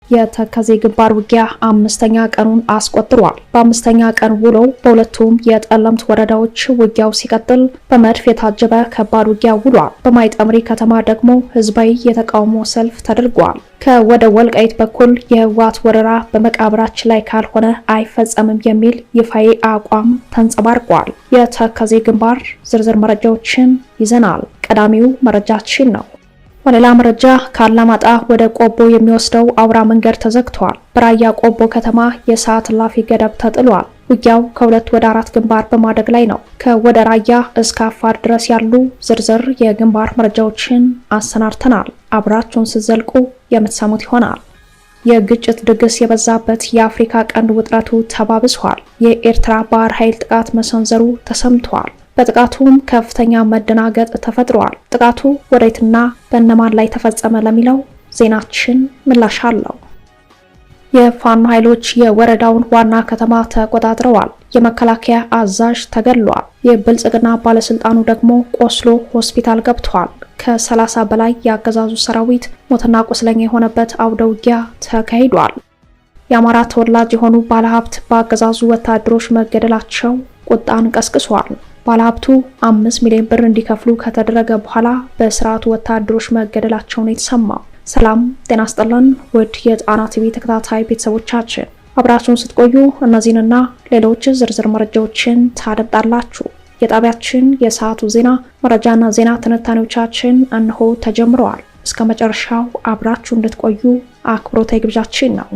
የተከዜ ግንባር ውጊያ አምስተኛ ቀኑን አስቆጥሯል። በአምስተኛ ቀን ውሎው በሁለቱም የጠለምት ወረዳዎች ውጊያው ሲቀጥል በመድፍ የታጀበ ከባድ ውጊያ ውሏል። በማይጠምሪ ከተማ ደግሞ ህዝባዊ የተቃውሞ ሰልፍ ተደርጓል። ከወደ ወልቃይት በኩል የህወሓት ወረራ በመቃብራችን ላይ ካልሆነ አይፈጸምም የሚል ይፋዊ አቋም ተንጸባርቋል። የተከዜ ግንባር ዝርዝር መረጃዎችን ይዘናል። ቀዳሚው መረጃችን ነው። በሌላ መረጃ ከአላማጣ ወደ ቆቦ የሚወስደው አውራ መንገድ ተዘግቷል። በራያ ቆቦ ከተማ የሰዓት እላፊ ገደብ ተጥሏል። ውጊያው ከ2 ወደ 4 ግንባር በማደግ ላይ ነው። ከወደ ራያ እስከ አፋር ድረስ ያሉ ዝርዝር የግንባር መረጃዎችን አሰናድተናል። አብራችሁን ስትዘልቁ የምትሰሙት ይሆናል። የግጭት ድግስ የበዛበት የአፍሪካ ቀንድ ውጥረቱ ተባብሷል። የኤርትራ ባህር ኃይል ጥቃት መሰንዘሩ ተሰምቷል። በጥቃቱም ከፍተኛ መደናገጥ ተፈጥሯል። ጥቃቱ ወዴትና በእነማን ላይ ተፈጸመ ለሚለው ዜናችን ምላሽ አለው። የፋኖ ኃይሎች የወረዳውን ዋና ከተማ ተቆጣጥረዋል። የመከላከያ አዛዥ ተገድሏል። የብልጽግና ባለስልጣኑ ደግሞ ቆስሎ ሆስፒታል ገብቷል። ከ30 በላይ የአገዛዙ ሰራዊት ሞትና ቁስለኛ የሆነበት አውደ ውጊያ ተካሂዷል። የአማራ ተወላጅ የሆኑ ባለሀብት በአገዛዙ ወታደሮች መገደላቸው ቁጣን ቀስቅሷል። ባለሀብቱ 5 ሚሊዮን ብር እንዲከፍሉ ከተደረገ በኋላ በስርዓቱ ወታደሮች መገደላቸውን የተሰማው። ሰላም ጤና ይስጥልን ውድ የጣና ቲቪ ተከታታይ ቤተሰቦቻችን፣ አብራችሁን ስትቆዩ እነዚህንና ሌሎች ዝርዝር መረጃዎችን ታደምጣላችሁ። የጣቢያችን የሰዓቱ ዜና መረጃና ዜና ትንታኔዎቻችን እነሆ ተጀምረዋል። እስከ መጨረሻው አብራችሁ እንድትቆዩ አክብሮታዊ ግብዣችን ነው።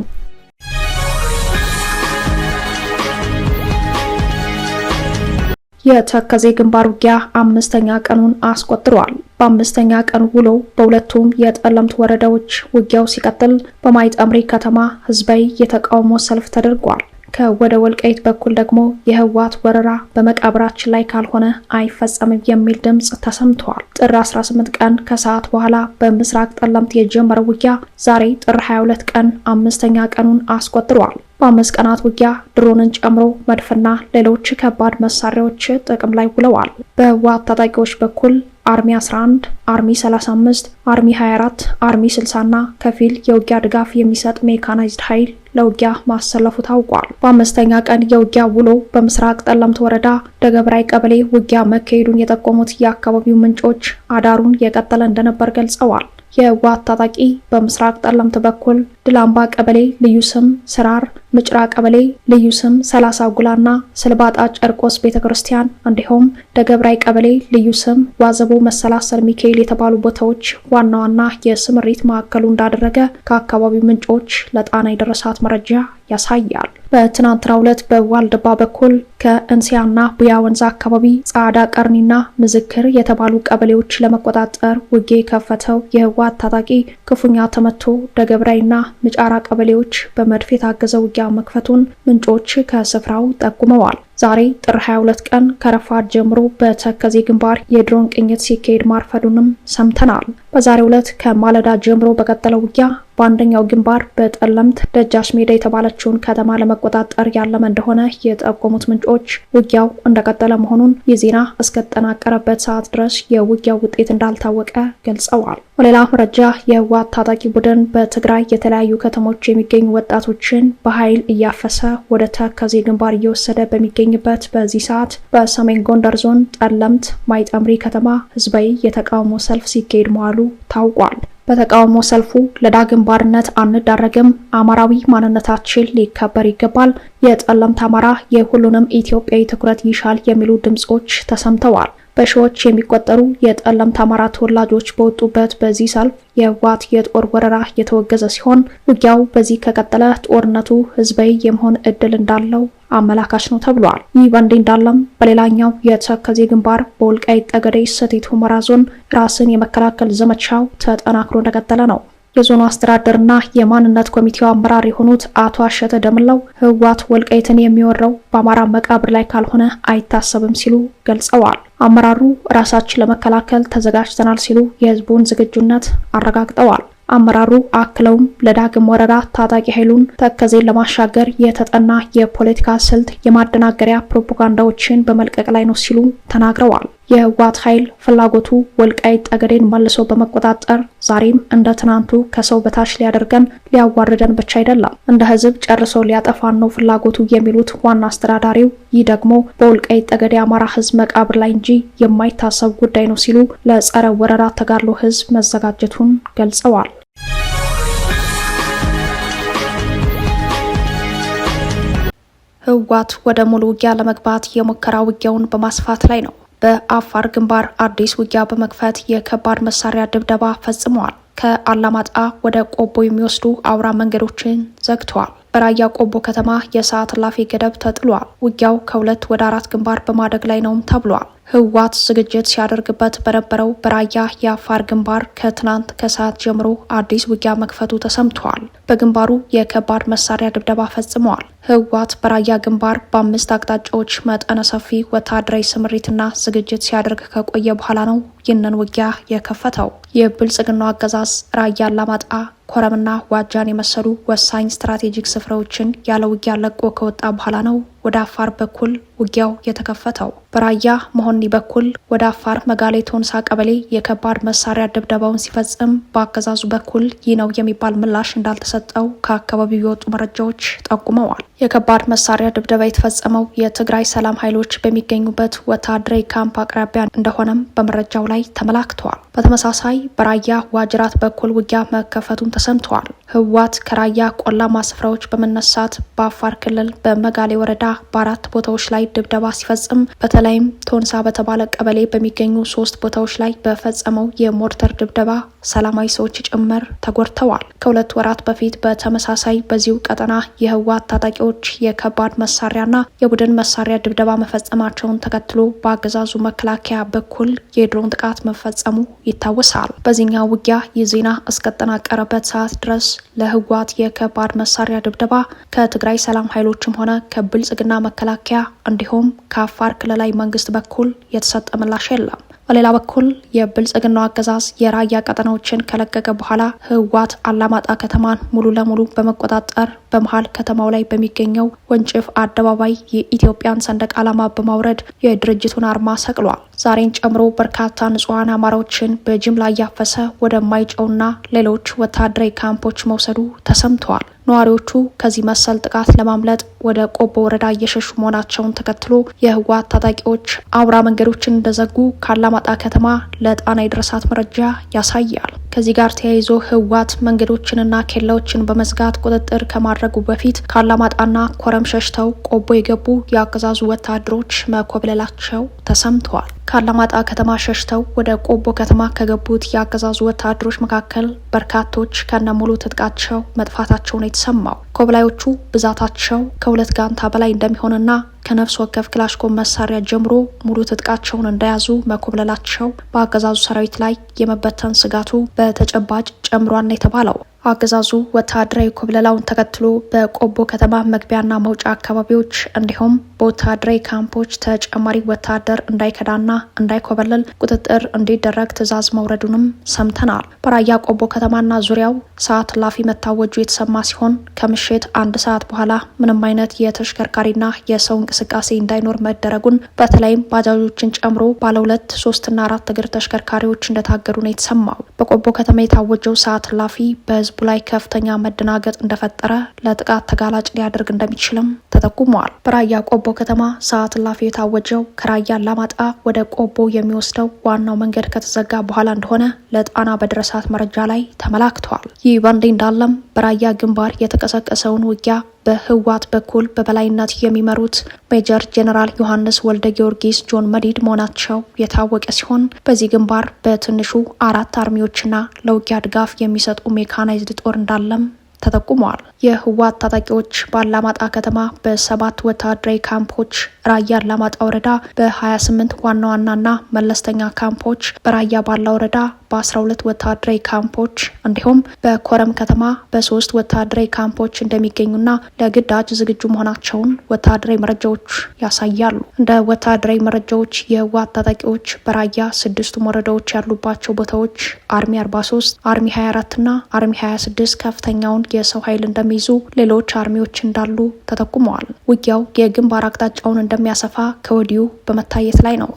የተከዜ ግንባር ውጊያ አምስተኛ ቀኑን አስቆጥሯል። በአምስተኛ ቀን ውሎ በሁለቱም የጠለምት ወረዳዎች ውጊያው ሲቀጥል በማይጠምሪ ከተማ ህዝባዊ የተቃውሞ ሰልፍ ተደርጓል። ከወደ ወልቃይት በኩል ደግሞ የህወሓት ወረራ በመቃብራችን ላይ ካልሆነ አይፈጸምም የሚል ድምጽ ተሰምቷል። ጥር 18 ቀን ከሰዓት በኋላ በምስራቅ ጠለምት የጀመረው ውጊያ ዛሬ ጥር 22 ቀን አምስተኛ ቀኑን አስቆጥሯል። በ5 ቀናት ውጊያ ድሮንን ጨምሮ መድፍና ሌሎች ከባድ መሳሪያዎች ጥቅም ላይ ውለዋል። በህወሓት ታጣቂዎች በኩል አርሚ 11፣ አርሚ 35፣ አርሚ 24፣ አርሚ 60 እና ከፊል የውጊያ ድጋፍ የሚሰጥ ሜካናይዝድ ኃይል ለውጊያ ማሰለፉ ታውቋል። በአምስተኛ ቀን የውጊያ ውሎ በምስራቅ ጠለምት ወረዳ ደገብራይ ቀበሌ ውጊያ መካሄዱን የጠቆሙት የአካባቢው ምንጮች አዳሩን የቀጠለ እንደነበር ገልጸዋል። የህወሓት ታጣቂ በምስራቅ ጠለምት በኩል ድላምባ ቀበሌ ልዩ ስም ስራር፣ ምጭራ ቀበሌ ልዩ ስም 30 ጉላና ስልባጣ ጨርቆስ ቤተክርስቲያን እንዲሁም ደገብራይ ቀበሌ ልዩ ስም ዋዘቦ መሰላሰል ሚካኤል የተባሉ ቦታዎች ዋና ዋና የስምሪት ማዕከሉ እንዳደረገ ከአካባቢው ምንጮች ለጣና የደረሳት መረጃ ያሳያል። በትናንትናው ዕለት በዋልድባ በኩል ከእንሲያና ቡያ ወንዝ አካባቢ ጻዳ ቀርኒና ምዝክር የተባሉ ቀበሌዎች ለመቆጣጠር ውጊያ የከፈተው የህወሓት ታጣቂ ክፉኛ ተመቶ ደገብራይና ምጫራ ቀበሌዎች በመድፍ የታገዘ ውጊያ መክፈቱን ምንጮች ከስፍራው ጠቁመዋል። ዛሬ ጥር 22 ቀን ከረፋድ ጀምሮ በተከዜ ግንባር የድሮን ቅኝት ሲካሄድ ማርፈዱንም ሰምተናል። በዛሬው ዕለት ከማለዳ ጀምሮ በቀጠለው ውጊያ በአንደኛው ግንባር በጠለምት ደጃች ሜዳ የተባለችውን ከተማ ለመቆጣጠር ያለመ እንደሆነ የጠቆሙት ምንጮች ውጊያው እንደቀጠለ መሆኑን የዜና እስከተጠናቀረበት ሰዓት ድረስ የውጊያው ውጤት እንዳልታወቀ ገልጸዋል። በሌላ መረጃ የህወሓት ታጣቂ ቡድን በትግራይ የተለያዩ ከተሞች የሚገኙ ወጣቶችን በኃይል እያፈሰ ወደ ተከዜ ግንባር እየወሰደ በሚገኝበት በዚህ ሰዓት በሰሜን ጎንደር ዞን ጠለምት ማይጠምሪ ከተማ ህዝባዊ የተቃውሞ ሰልፍ ሲካሄድ መዋሉ ታውቋል። በተቃውሞ ሰልፉ ለዳግም ባርነት አንዳረግም፣ አማራዊ ማንነታችን ሊከበር ይገባል፣ የጠለምት አማራ የሁሉንም ኢትዮጵያዊ ትኩረት ይሻል የሚሉ ድምጾች ተሰምተዋል። በሺዎች የሚቆጠሩ የጠለምት አማራ ተወላጆች በወጡበት በዚህ ሰልፍ የህወሓት የጦር ወረራ የተወገዘ ሲሆን ውጊያው በዚህ ከቀጠለ ጦርነቱ ህዝባዊ የመሆን እድል እንዳለው አመላካች ነው ተብሏል። ይህ በእንዲህ እንዳለም በሌላኛው የተከዜ ግንባር በወልቃይት ጠገዴ ሰቲት ሁመራ ዞን ራስን የመከላከል ዘመቻው ተጠናክሮ እንደቀጠለ ነው። የዞኑ አስተዳደርና የማንነት ኮሚቴው አመራር የሆኑት አቶ አሸተ ደምለው ህወሓት ወልቃይትን የሚወረው በአማራ መቃብር ላይ ካልሆነ አይታሰብም ሲሉ ገልጸዋል። አመራሩ ራሳችን ለመከላከል ተዘጋጅተናል ሲሉ የህዝቡን ዝግጁነት አረጋግጠዋል። አመራሩ አክለውም ለዳግም ወረራ ታጣቂ ኃይሉን ተከዜን ለማሻገር የተጠና የፖለቲካ ስልት የማደናገሪያ ፕሮፓጋንዳዎችን በመልቀቅ ላይ ነው ሲሉ ተናግረዋል። የህወሓት ኃይል ፍላጎቱ ወልቃይት ጠገዴን መልሶ በመቆጣጠር ዛሬም እንደ ትናንቱ ከሰው በታች ሊያደርገን ሊያዋርደን ብቻ አይደለም፣ እንደ ህዝብ ጨርሶ ሊያጠፋን ነው ፍላጎቱ የሚሉት ዋና አስተዳዳሪው ይህ ደግሞ በወልቃይት ጠገዴ አማራ ህዝብ መቃብር ላይ እንጂ የማይታሰብ ጉዳይ ነው ሲሉ ለጸረ ወረራ ተጋድሎ ህዝብ መዘጋጀቱን ገልጸዋል። ህወሓት ወደ ሙሉ ውጊያ ለመግባት የሙከራ ውጊያውን በማስፋት ላይ ነው። በአፋር ግንባር አዲስ ውጊያ በመክፈት የከባድ መሳሪያ ድብደባ ፈጽመዋል። ከአላማጣ ወደ ቆቦ የሚወስዱ አውራ መንገዶችን ዘግተዋል። በራያ ቆቦ ከተማ የሰዓት እላፊ ገደብ ተጥሏል። ውጊያው ከ2 ወደ 4 ግንባር በማደግ ላይ ነውም ተብሏል። ህወሓት ዝግጅት ሲያደርግበት በነበረው በራያ የአፋር ግንባር ከትናንት ከሰዓት ጀምሮ አዲስ ውጊያ መክፈቱ ተሰምቷል። በግንባሩ የከባድ መሳሪያ ድብደባ ፈጽመዋል። ህወሓት በራያ ግንባር በ5 አቅጣጫዎች መጠነ ሰፊ ወታደራዊ ስምሪትና ዝግጅት ሲያደርግ ከቆየ በኋላ ነው ይህንን ውጊያ የከፈተው። የብልጽግናው አገዛዝ ራያ አላማጣ፣ ኮረምና ዋጃን የመሰሉ ወሳኝ ስትራቴጂክ ስፍራዎችን ያለ ውጊያ ለቆ ከወጣ በኋላ ነው ወደ አፋር በኩል ውጊያው የተከፈተው። በራያ መሆኒ በኩል ወደ አፋር መጋሌ ቶንሳ ቀበሌ የከባድ መሳሪያ ድብደባውን ሲፈጽም በአገዛዙ በኩል ይህ ነው የሚባል ምላሽ እንዳልተሰጠው ከአካባቢው የወጡ መረጃዎች ጠቁመዋል። የከባድ መሳሪያ ድብደባ የተፈጸመው የትግራይ ሰላም ኃይሎች በሚገኙበት ወታደራዊ ካምፕ አቅራቢያ እንደሆነም በመረጃው ላይ ተመላክተዋል። በተመሳሳይ በራያ ዋጅራት በኩል ውጊያ መከፈቱን ተሰምተዋል። ህወሓት ከራያ ቆላማ ስፍራዎች በመነሳት በአፋር ክልል በመጋሌ ወረዳ በ4 ቦታዎች ላይ ድብደባ ሲፈጽም በተለይም ቶንሳ በተባለ ቀበሌ በሚገኙ 3 ቦታዎች ላይ በፈጸመው የሞርተር ድብደባ ሰላማዊ ሰዎች ጭምር ተጎድተዋል። ከ2 ወራት በፊት በተመሳሳይ በዚሁ ቀጠና የህወሓት ታጣቂዎች የከባድ መሳሪያና የቡድን መሳሪያ ድብደባ መፈጸማቸውን ተከትሎ በአገዛዙ መከላከያ በኩል የድሮን ጥቃት መፈጸሙ ይታወሳል። በዚህኛው ውጊያ ይህ ዜና እስከተጠናቀረበት ሰዓት ድረስ ለህወሓት የከባድ መሳሪያ ድብደባ ከትግራይ ሰላም ኃይሎችም ሆነ ከብልጽግና መከላከያ እንዲሁም ከአፋር ክልላዊ መንግስት በኩል የተሰጠ ምላሽ የለም። በሌላ በኩል የብልጽግናው አገዛዝ የራያ ቀጠናዎችን ከለቀቀ በኋላ ህወሓት አላማጣ ከተማን ሙሉ ለሙሉ በመቆጣጠር በመሃል ከተማው ላይ በሚገኘው ወንጭፍ አደባባይ የኢትዮጵያን ሰንደቅ ዓላማ በማውረድ የድርጅቱን አርማ ሰቅሏል። ዛሬን ጨምሮ በርካታ ንጹሐን አማራዎችን በጅምላ እያፈሰ ወደ ማይጨውና ሌሎች ወታደራዊ ካምፖች መውሰዱ ተሰምተዋል። ነዋሪዎቹ ከዚህ መሰል ጥቃት ለማምለጥ ወደ ቆቦ ወረዳ እየሸሹ መሆናቸውን ተከትሎ የህወሓት ታጣቂዎች አውራ መንገዶችን እንደዘጉ ከአላማጣ ከተማ ለጣና የደረሳት መረጃ ያሳያል። ከዚህ ጋር ተያይዞ ህወሓት መንገዶችንና ኬላዎችን በመዝጋት ቁጥጥር ከማድረጉ በፊት ከአላማጣና ኮረም ሸሽተው ቆቦ የገቡ የአገዛዙ ወታደሮች መኮብለላቸው ተሰምተዋል። ከአላማጣ ከተማ ሸሽተው ወደ ቆቦ ከተማ ከገቡት የአገዛዙ ወታደሮች መካከል በርካቶች ከነሙሉ ትጥቃቸው መጥፋታቸው ነው የተሰማው። ኮብላዮቹ ብዛታቸው ከ2 ጋንታ በላይ እንደሚሆንና ከነፍስ ወከፍ ክላሽንኮቭ መሳሪያ ጀምሮ ሙሉ ትጥቃቸውን እንደያዙ መኮብለላቸው በአገዛዙ ሰራዊት ላይ የመበተን ስጋቱ በተጨባጭ ጨምሯን የተባለው። አገዛዙ ወታደራዊ ኮብለላውን ተከትሎ በቆቦ ከተማ መግቢያና መውጫ አካባቢዎች እንዲሁም በወታደራዊ ካምፖች ተጨማሪ ወታደር እንዳይከዳና እንዳይኮበለል ቁጥጥር እንዲደረግ ትዕዛዝ መውረዱንም ሰምተናል። በራያ ቆቦ ከተማና ዙሪያው ሰዓት እላፊ መታወጁ የተሰማ ሲሆን ከምሽት 1 ሰዓት በኋላ ምንም አይነት የተሽከርካሪና የሰው እንቅስቃሴ እንዳይኖር መደረጉን በተለይም ባጃጆችን ጨምሮ ባለ 2፣ 3 እና 4 እግር ተሽከርካሪዎች እንደታገዱ ነው የተሰማው። በቆቦ ከተማ የታወጀው ሰዓት እላፊ በህዝቡ ላይ ከፍተኛ መደናገጥ እንደፈጠረ ለጥቃት ተጋላጭ ሊያደርግ እንደሚችልም ተጠቁሟል። በራያ ቆቦ ከተማ ሰዓት እላፊ የታወጀው ከራያ አላማጣ ወደ ቆቦ የሚወስደው ዋናው መንገድ ከተዘጋ በኋላ እንደሆነ ለጣና በደረሳት መረጃ ላይ ተመላክቷል። ይህ በእንዲህ እንዳለም በራያ ግንባር የተቀሰቀሰውን ውጊያ በህወሓት በኩል በበላይነት የሚመሩት ሜጀር ጄኔራል ዮሐንስ ወልደ ጊዮርጊስ ጆን መዲድ መሆናቸው የታወቀ ሲሆን በዚህ ግንባር በትንሹ 4 አርሚዎችና ለውጊያ ድጋፍ የሚሰጡ ሜካናይዝድ ጦር እንዳለም ተጠቁሟል። የህወሓት ታጣቂዎች በአላማጣ ከተማ በ7 ወታደራዊ ካምፖች፣ ራያ አላማጣ ወረዳ በ28 ዋና ዋናና መለስተኛ ካምፖች፣ በራያ ባላ ወረዳ በ12 ወታደራዊ ካምፖች እንዲሁም በኮረም ከተማ በ3 ወታደራዊ ካምፖች እንደሚገኙና ለግዳጅ ዝግጁ መሆናቸውን ወታደራዊ መረጃዎች ያሳያሉ። እንደ ወታደራዊ መረጃዎች የህወሓት ታጣቂዎች በራያ 6ቱም ወረዳዎች ያሉባቸው ቦታዎች አርሚ 43፣ አርሚ 24 እና አርሚ 26 ከፍተኛውን የሰው ኃይል እንደሚይዙ፣ ሌሎች አርሚዎች እንዳሉ ተጠቁመዋል። ውጊያው የግንባር አቅጣጫውን እንደሚያሰፋ ከወዲሁ በመታየት ላይ ነው።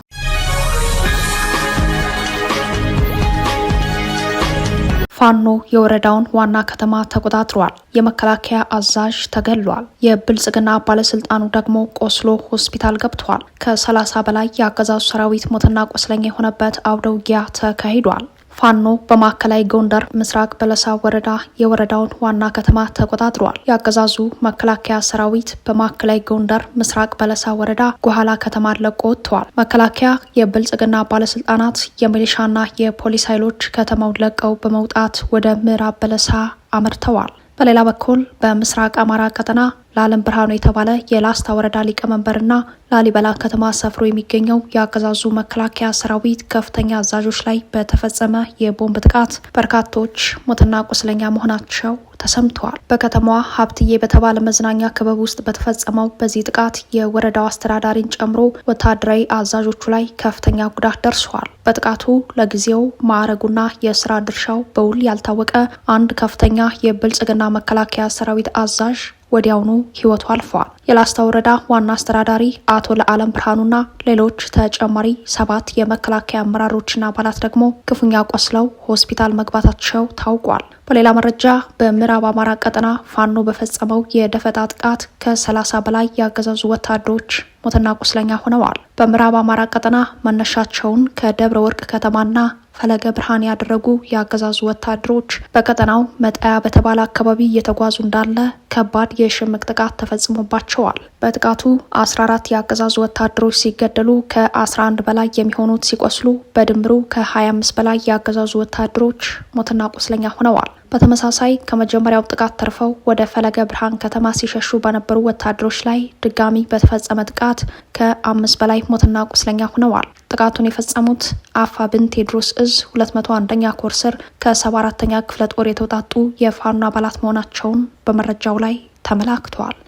ፋኖ የወረዳውን ዋና ከተማ ተቆጣጥሯል። የመከላከያ አዛዥ ተገሏል። የብልጽግና ባለስልጣኑ ደግሞ ቆስሎ ሆስፒታል ገብቷል። ከ30 በላይ የአገዛዙ ሰራዊት ሞትና ቆስለኛ የሆነበት አውደ ውጊያ ተካሂዷል። ፋኖ በማዕከላዊ ጎንደር ምስራቅ በለሳ ወረዳ የወረዳውን ዋና ከተማ ተቆጣጥሯል። የአገዛዙ መከላከያ ሰራዊት በማዕከላዊ ጎንደር ምስራቅ በለሳ ወረዳ ጎኋላ ከተማ ለቆ ወጥተዋል። መከላከያ፣ የብልጽግና ባለስልጣናት፣ የሚሊሻና የፖሊስ ኃይሎች ከተማውን ለቀው በመውጣት ወደ ምዕራብ በለሳ አምርተዋል። በሌላ በኩል በምስራቅ አማራ ቀጠና ለዓለም ብርሃኑ የተባለ የላስታ ወረዳ ሊቀመንበርና ላሊበላ ከተማ ሰፍሮ የሚገኘው የአገዛዙ መከላከያ ሰራዊት ከፍተኛ አዛዦች ላይ በተፈጸመ የቦምብ ጥቃት በርካቶች ሞትና ቁስለኛ መሆናቸው ተሰምተዋል። በከተማዋ ሀብትዬ በተባለ መዝናኛ ክበብ ውስጥ በተፈጸመው በዚህ ጥቃት የወረዳው አስተዳዳሪን ጨምሮ ወታደራዊ አዛዦቹ ላይ ከፍተኛ ጉዳት ደርሷል። በጥቃቱ ለጊዜው ማዕረጉና የስራ ድርሻው በውል ያልታወቀ አንድ ከፍተኛ የብልጽግና መከላከያ ሰራዊት አዛዥ ወዲያውኑ ህይወቱ አልፈዋል። የላስታ ወረዳ ዋና አስተዳዳሪ አቶ ለዓለም ብርሃኑና ሌሎች ተጨማሪ 7 የመከላከያ አመራሮችና አባላት ደግሞ ክፉኛ ቆስለው ሆስፒታል መግባታቸው ታውቋል። በሌላ መረጃ በምዕራብ አማራ ቀጠና ፋኖ በፈጸመው የደፈጣ ጥቃት ከ30 በላይ ያገዛዙ ወታደሮች ሞትና ቁስለኛ ሆነዋል። በምዕራብ አማራ ቀጠና መነሻቸውን ከደብረ ወርቅ ከተማና ፈለገ ብርሃን ያደረጉ የአገዛዙ ወታደሮች በቀጠናው መጣያ በተባለ አካባቢ እየተጓዙ እንዳለ ከባድ የሽምቅ ጥቃት ተፈጽሞባቸዋል። በጥቃቱ 14 የአገዛዙ ወታደሮች ሲገደሉ ከ11 በላይ የሚሆኑት ሲቆስሉ በድምሩ ከ25 በላይ የአገዛዙ ወታደሮች ሞትና ቁስለኛ ሆነዋል። በተመሳሳይ ከመጀመሪያው ጥቃት ተርፈው ወደ ፈለገ ብርሃን ከተማ ሲሸሹ በነበሩ ወታደሮች ላይ ድጋሚ በተፈጸመ ጥቃት ከ5 በላይ ሞትና ቁስለኛ ሆነዋል። ጥቃቱን የፈጸሙት አፋብን ቴዎድሮስ እዝ 201ኛ ኮር ስር ከ74ኛ ክፍለ ጦር የተውጣጡ የፋኖ አባላት መሆናቸውን በመረጃው ላይ ተመላክተዋል።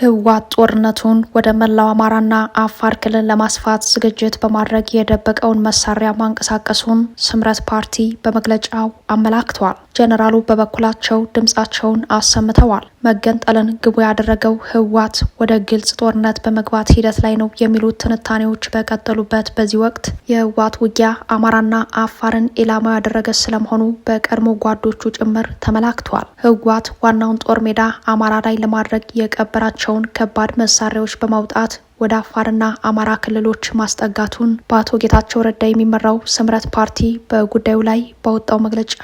ህወሓት ጦርነቱን ወደ መላው አማራና አፋር ክልል ለማስፋት ዝግጅት በማድረግ የደበቀውን መሳሪያ ማንቀሳቀሱን ስምረት ፓርቲ በመግለጫው አመላክተዋል። ጀነራሉ በበኩላቸው ድምጻቸውን አሰምተዋል። መገንጠልን ግቡ ያደረገው ህወሓት ወደ ግልጽ ጦርነት በመግባት ሂደት ላይ ነው የሚሉት ትንታኔዎች በቀጠሉበት በዚህ ወቅት የህወሓት ውጊያ አማራና አፋርን ኢላማ ያደረገ ስለመሆኑ በቀድሞ ጓዶቹ ጭምር ተመላክተዋል። ህወሓት ዋናውን ጦር ሜዳ አማራ ላይ ለማድረግ የቀበራቸውን ከባድ መሳሪያዎች በማውጣት ወደ አፋርና አማራ ክልሎች ማስጠጋቱን በአቶ ጌታቸው ረዳ የሚመራው ስምረት ፓርቲ በጉዳዩ ላይ ባወጣው መግለጫ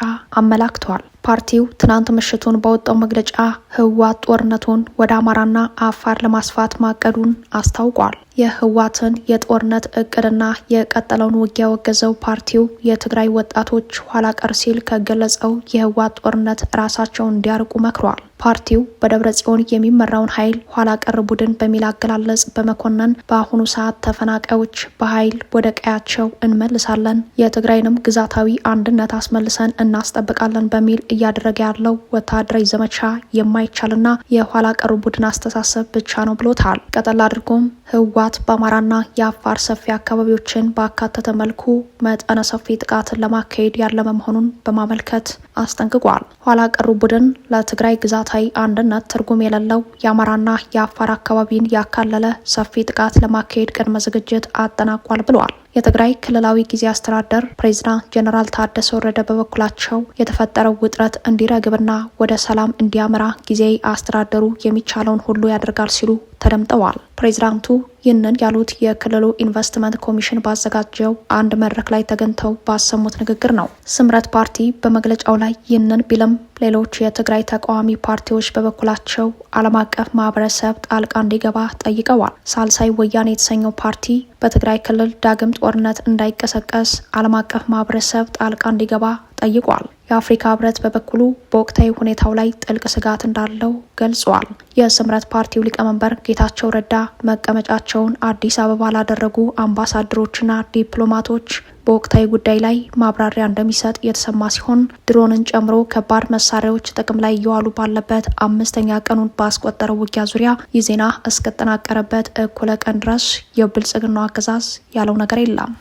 አመላክተዋል። ፓርቲው ትናንት ምሽቱን ባወጣው መግለጫ ህወሓት ጦርነቱን ወደ አማራና አፋር ለማስፋት ማቀዱን አስታውቋል። የህወሓትን የጦርነት እቅድና የቀጠለውን ውጊያ ወገዘው ፓርቲው የትግራይ ወጣቶች ኋላ ቀር ሲል ከገለጸው የህወሓት ጦርነት ራሳቸውን እንዲያርቁ መክሯል። ፓርቲው በደብረ ጽዮን የሚመራውን ኃይል ኋላ ቀር ቡድን በሚል አገላለጽ በመኮነን በአሁኑ ሰዓት ተፈናቃዮች በኃይል ወደ ቀያቸው እንመልሳለን፣ የትግራይንም ግዛታዊ አንድነት አስመልሰን እናስጠብቃለን በሚል እያደረገ ያለው ወታደራዊ ዘመቻ የማይቻልና የኋላ ቀሩ ቡድን አስተሳሰብ ብቻ ነው ብሎታል። ቀጠል አድርጎም ህወሓት በአማራና የአፋር ሰፊ አካባቢዎችን ባካተተ መልኩ መጠነ ሰፊ ጥቃትን ለማካሄድ ያለመ መሆኑን በማመልከት አስጠንቅቋል። ኋላ ቀሩ ቡድን ለትግራይ ግዛታዊ አንድነት ትርጉም የሌለው የአማራና የአፋር አካባቢን ያካለለ ሰፊ ጥቃት ለማካሄድ ቅድመ ዝግጅት አጠናቋል ብለዋል። የትግራይ ክልላዊ ጊዜ አስተዳደር ፕሬዝዳንት ጀነራል ታደሰ ወረደ በበኩላቸው የተፈጠረው ውጥረት እንዲረግብና ወደ ሰላም እንዲያመራ ጊዜያዊ አስተዳደሩ የሚቻለውን ሁሉ ያደርጋል ሲሉ ተደምጠዋል። ፕሬዝዳንቱ ይህንን ያሉት የክልሉ ኢንቨስትመንት ኮሚሽን ባዘጋጀው አንድ መድረክ ላይ ተገኝተው ባሰሙት ንግግር ነው። ስምረት ፓርቲ በመግለጫው ላይ ይህንን ቢልም ሌሎች የትግራይ ተቃዋሚ ፓርቲዎች በበኩላቸው ዓለም አቀፍ ማህበረሰብ ጣልቃ እንዲገባ ጠይቀዋል። ሳልሳይ ወያኔ የተሰኘው ፓርቲ በትግራይ ክልል ዳግም ጦርነት እንዳይቀሰቀስ ዓለም አቀፍ ማህበረሰብ ጣልቃ እንዲገባ ጠይቋል። የአፍሪካ ህብረት በበኩሉ በወቅታዊ ሁኔታው ላይ ጥልቅ ስጋት እንዳለው ገልጿል። የስምረት ፓርቲው ሊቀመንበር ጌታቸው ረዳ መቀመጫቸውን አዲስ አበባ ላደረጉ አምባሳደሮችና ዲፕሎማቶች በወቅታዊ ጉዳይ ላይ ማብራሪያ እንደሚሰጥ የተሰማ ሲሆን ድሮንን ጨምሮ ከባድ መሳሪያዎች ጥቅም ላይ እየዋሉ ባለበት 5ኛ ቀኑን ባስቆጠረው ውጊያ ዙሪያ ይህ ዜና እስከተጠናቀረበት እኩለ ቀን ድረስ የብልጽግናው አገዛዝ ያለው ነገር የለም።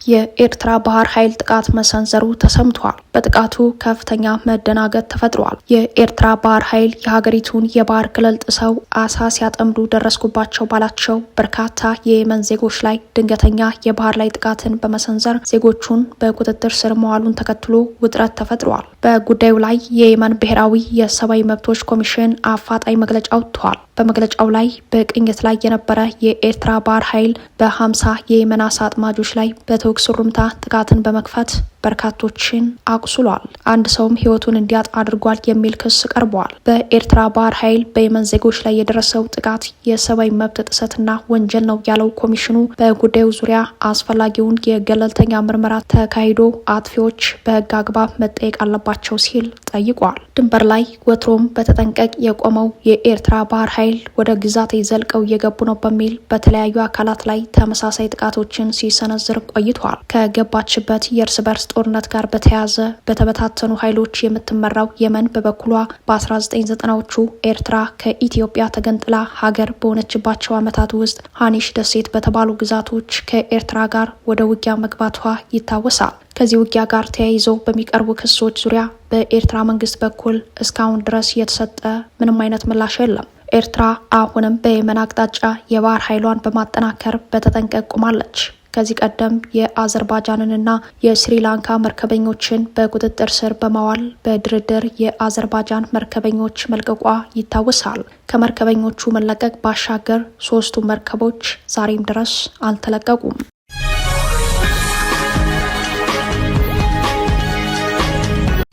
የኤርትራ ባህር ኃይል ጥቃት መሰንዘሩ ተሰምቷል። በጥቃቱ ከፍተኛ መደናገጥ ተፈጥሯል። የኤርትራ ባህር ኃይል የሀገሪቱን የባህር ክልል ጥሰው አሳ ሲያጠምዱ ደረስኩባቸው ባላቸው በርካታ የየመን ዜጎች ላይ ድንገተኛ የባህር ላይ ጥቃትን በመሰንዘር ዜጎቹን በቁጥጥር ስር መዋሉን ተከትሎ ውጥረት ተፈጥሯል። በጉዳዩ ላይ የየመን ብሔራዊ የሰብአዊ መብቶች ኮሚሽን አፋጣኝ መግለጫ አውጥቷል። በመግለጫው ላይ በቅኝት ላይ የነበረ የኤርትራ ባህር ኃይል በ50 የየመን አሳ አጥማጆች ላይ በተኩስ ሩምታ ጥቃትን በመክፈት በርካቶችን አቁስሏል። አንድ ሰውም ሕይወቱን እንዲያጣ አድርጓል የሚል ክስ ቀርቧል። በኤርትራ ባህር ኃይል በየመን ዜጎች ላይ የደረሰው ጥቃት የሰብአዊ መብት ጥሰትና ወንጀል ነው ያለው ኮሚሽኑ በጉዳዩ ዙሪያ አስፈላጊውን የገለልተኛ ምርመራ ተካሂዶ አጥፊዎች በሕግ አግባብ መጠየቅ አለባቸው ሲል ጠይቋል። ድንበር ላይ ወትሮም በተጠንቀቅ የቆመው የኤርትራ ባህር ኃይል ወደ ግዛት ዘልቀው እየገቡ ነው በሚል በተለያዩ አካላት ላይ ተመሳሳይ ጥቃቶችን ሲሰነዝር ቆይቷል። ከገባችበት የእርስ በርስ ጦርነት ጋር በተያያዘ በተበታተኑ ኃይሎች የምትመራው የመን በበኩሏ በ1990ዎቹ ኤርትራ ከኢትዮጵያ ተገንጥላ ሀገር በሆነችባቸው ዓመታት ውስጥ ሀኒሽ ደሴት በተባሉ ግዛቶች ከኤርትራ ጋር ወደ ውጊያ መግባቷ ይታወሳል። ከዚህ ውጊያ ጋር ተያይዘው በሚቀርቡ ክሶች ዙሪያ በኤርትራ መንግስት በኩል እስካሁን ድረስ የተሰጠ ምንም አይነት ምላሽ የለም። ኤርትራ አሁንም በየመን አቅጣጫ የባህር ኃይሏን በማጠናከር በተጠንቀቅ ቆማለች። ከዚህ ቀደም የአዘርባጃንንና የስሪላንካ መርከበኞችን በቁጥጥር ስር በማዋል በድርድር የአዘርባጃን መርከበኞች መልቀቋ ይታወሳል። ከመርከበኞቹ መለቀቅ ባሻገር 3ቱ መርከቦች ዛሬም ድረስ አልተለቀቁም።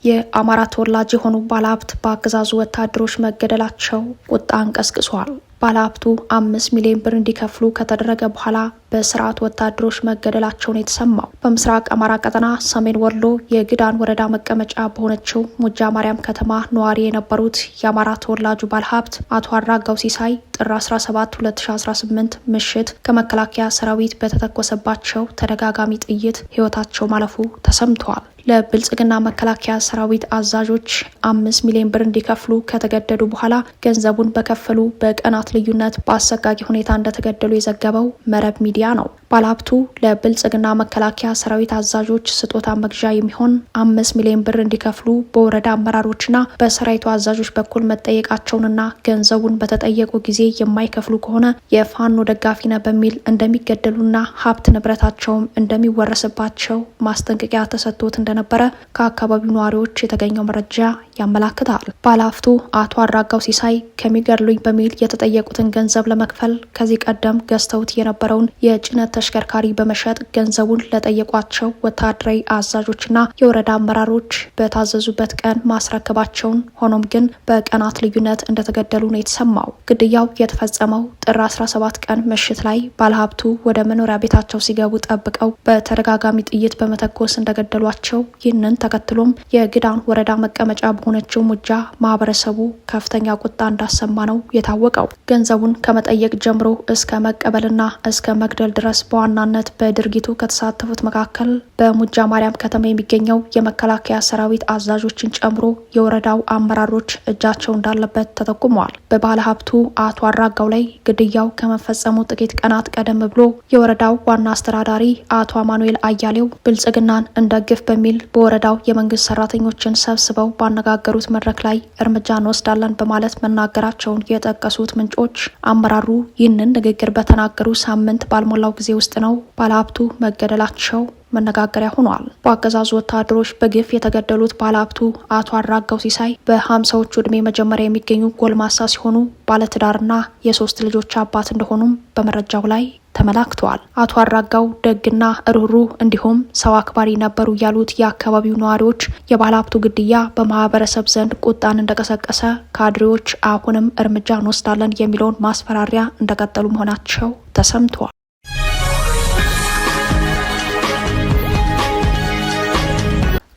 የአማራ ተወላጅ የሆኑ ባለሀብት በአገዛዙ ወታደሮች መገደላቸው ቁጣን ቀስቅሷል። ባለሀብቱ 5 ሚሊዮን ብር እንዲከፍሉ ከተደረገ በኋላ በስርዓት ወታደሮች መገደላቸውን የተሰማው በምስራቅ አማራ ቀጠና ሰሜን ወሎ የግዳን ወረዳ መቀመጫ በሆነችው ሙጃ ማርያም ከተማ ነዋሪ የነበሩት የአማራ ተወላጁ ባለሀብት አቶ አራጋው ሲሳይ ጥር 17 2018 ምሽት ከመከላከያ ሰራዊት በተተኮሰባቸው ተደጋጋሚ ጥይት ህይወታቸው ማለፉ ተሰምተዋል። ለብልጽግና መከላከያ ሰራዊት አዛዦች 5 ሚሊዮን ብር እንዲከፍሉ ከተገደዱ በኋላ ገንዘቡን በከፈሉ በቀናት ልዩነት በአሰቃቂ ሁኔታ እንደተገደሉ የዘገበው መረብ ሚዲያ ነው። ባለሀብቱ ለብልጽግና መከላከያ ሰራዊት አዛዦች ስጦታ መግዣ የሚሆን 5 ሚሊዮን ብር እንዲከፍሉ በወረዳ አመራሮችና በሰራዊቱ አዛዦች በኩል መጠየቃቸውንና ገንዘቡን በተጠየቁ ጊዜ የማይከፍሉ ከሆነ የፋኖ ደጋፊ ነህ በሚል እንደሚገደሉና ሀብት ንብረታቸውም እንደሚወረስባቸው ማስጠንቀቂያ ተሰጥቶት እንደነበረ ከአካባቢው ነዋሪዎች የተገኘው መረጃ ያመላክታል። ባለሀብቱ አቶ አራጋው ሲሳይ ከሚገድሉኝ በሚል የተጠየቁትን ገንዘብ ለመክፈል ከዚህ ቀደም ገዝተውት የነበረውን የጭነት ተሽከርካሪ በመሸጥ ገንዘቡን ለጠየቋቸው ወታደራዊ አዛዦችና የወረዳ አመራሮች በታዘዙበት ቀን ማስረከባቸውን፣ ሆኖም ግን በቀናት ልዩነት እንደተገደሉ ነው የተሰማው። ግድያው የተፈጸመው ጥር 17 ቀን ምሽት ላይ ባለሀብቱ ወደ መኖሪያ ቤታቸው ሲገቡ ጠብቀው በተደጋጋሚ ጥይት በመተኮስ እንደገደሏቸው፣ ይህንን ተከትሎም የግዳን ወረዳ መቀመጫ በሆነችው ሙጃ ማህበረሰቡ ከፍተኛ ቁጣ እንዳሰማ ነው የታወቀው። ገንዘቡን ከመጠየቅ ጀምሮ እስከ መቀበልና እስከ መግደል ድረስ በዋናነት በድርጊቱ ከተሳተፉት መካከል በሙጃ ማርያም ከተማ የሚገኘው የመከላከያ ሰራዊት አዛዦችን ጨምሮ የወረዳው አመራሮች እጃቸው እንዳለበት ተጠቁመዋል። በባለ ሀብቱ አቶ አራጋው ላይ ግድያው ከመፈጸሙ ጥቂት ቀናት ቀደም ብሎ የወረዳው ዋና አስተዳዳሪ አቶ አማኑኤል አያሌው ብልጽግናን እንደግፍ በሚል በወረዳው የመንግስት ሰራተኞችን ሰብስበው ባነጋገሩት መድረክ ላይ እርምጃ እንወስዳለን በማለት መናገራቸውን የጠቀሱት ምንጮች አመራሩ ይህንን ንግግር በተናገሩ ሳምንት ባልሞላው ጊዜ ውስጥ ነው ባለሀብቱ መገደላቸው መነጋገሪያ ሆኗል። በአገዛዙ ወታደሮች በግፍ የተገደሉት ባለሀብቱ አቶ አራጋው ሲሳይ በ50ዎቹ ዕድሜ መጀመሪያ የሚገኙ ጎልማሳ ሲሆኑ ባለትዳርና የ3 ልጆች አባት እንደሆኑም በመረጃው ላይ ተመላክተዋል። አቶ አራጋው ደግና ሩህሩህ እንዲሁም ሰው አክባሪ ነበሩ ያሉት የአካባቢው ነዋሪዎች የባለሀብቱ ግድያ በማህበረሰብ ዘንድ ቁጣን እንደቀሰቀሰ ካድሬዎች አሁንም እርምጃ እንወስዳለን የሚለውን ማስፈራሪያ እንደቀጠሉ መሆናቸው ተሰምተዋል።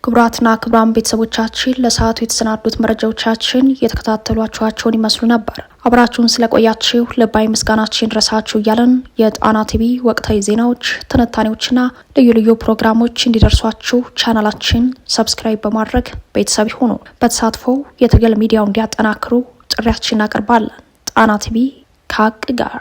ክቡራትና ክቡራን ቤተሰቦቻችን ለሰዓቱ የተሰናዱት መረጃዎቻችን የተከታተሏችኋቸውን ይመስሉ ነበር። አብራችሁን ስለቆያችሁ ልባዊ ምስጋናችን ድረሳችሁ እያለን የጣና ቲቪ ወቅታዊ ዜናዎች፣ ትንታኔዎችና ልዩ ልዩ ፕሮግራሞች እንዲደርሷችሁ ቻናላችን ሰብስክራይብ በማድረግ ቤተሰብ ይሁኑ። በተሳትፎ የትግል ሚዲያውን እንዲያጠናክሩ ጥሪያችን እናቀርባለን። ጣና ቲቪ ከሀቅ ጋር